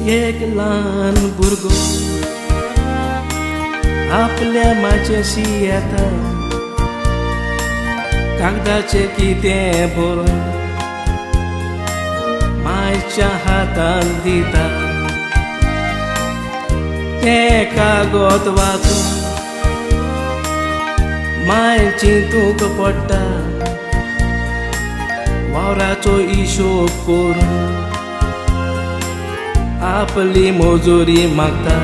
एक ल्हान भुरगो आपल्या माचेशी येता, कागदाचे कितें बरोवन मायच्या हातान दिता. तें कागद वाचून माय चिंतूंक पडटा, वावराचो हिशोब करून आपली मजुरी मागता.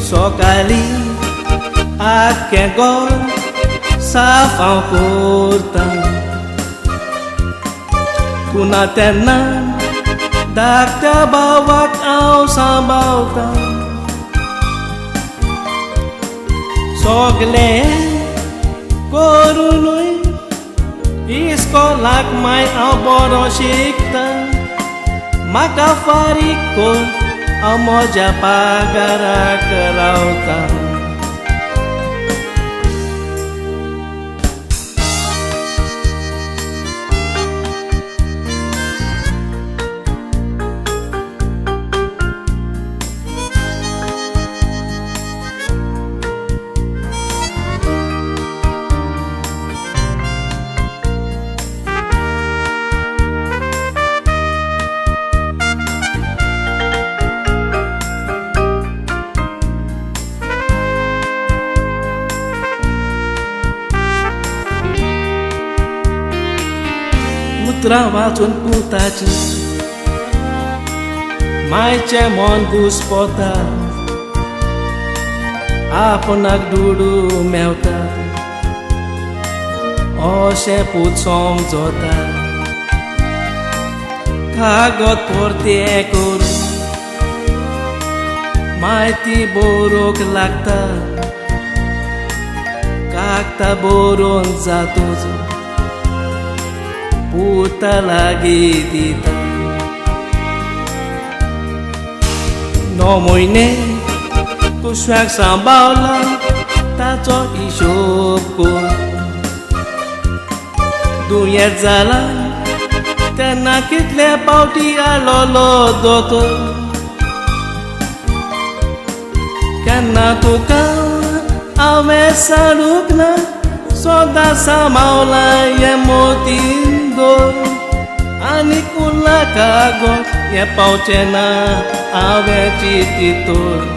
सकाळीं आख्खें घर साफ हांव करता, तूं ना तेन्ना धाकट्या भावाक हांव सांबाळटा. सगलें करूनय इस्कोलाक माय हांव बरो शिकता. म्हाका फारीक कर हांव म्हज्या पागाराक रावता. उतरां वाचून पुताची मायचें मन घुस्पोता. आपणाक डुडू मेवता अशें पूत समजता. कागद परते करून माय ती बरोवंक लागता. कागदां बरोवन जातूच पुता लागीं दिता. 9 म्हयने कुशव्याक सांबाळला ताचो हिशोब कर. दुयेंत जाला तेन्ना कितले पावटी आलोलो दोतोर. केन्ना तुका हांवें सांगूंक ना सदां सांबाळला हें मोतीन दोर. आनी उरला कागद हें पावचें ना हांवें चिंतीतोर.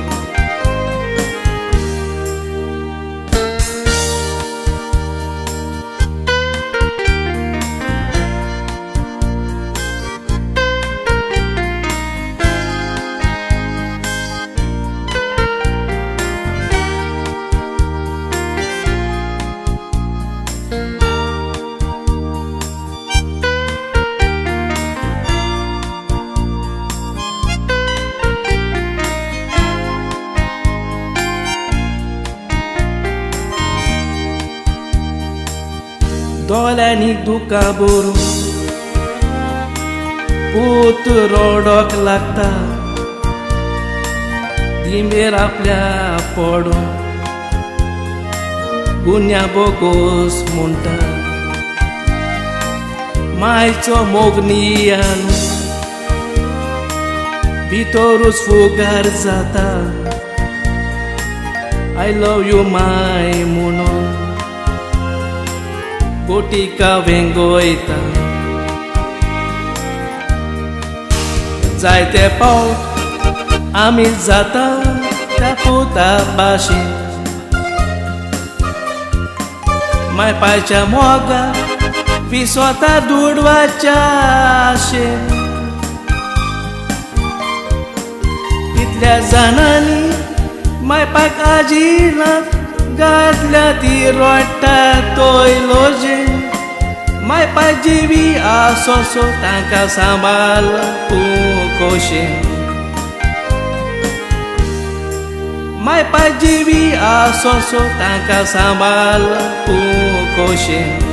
दोळ्यांनी दुकां भरून पूत रोडोक लागता. दिमेर आपल्या पडून गुन्या बोगोस म्हणटा. मायचो मोगनी आनू भितरूच फुगार जाता. आय लव यू माय म्हणून गोटिका वेंगोयता. जायते पावट आमी जाता त्या पुता भाशेन. माय पायच्या मोगाक विसोता दुडवाच्या आशेन. कितल्या जाणांनी माय पायक आजिनात घातल्या ती रोडटा तोय लोजेन. माय पाय जिवी आसोसो तांकां सांबाळ तूं खोशेन. माय पाय जिवी आसोसो तांकां सांबाळ तूं खोशेन.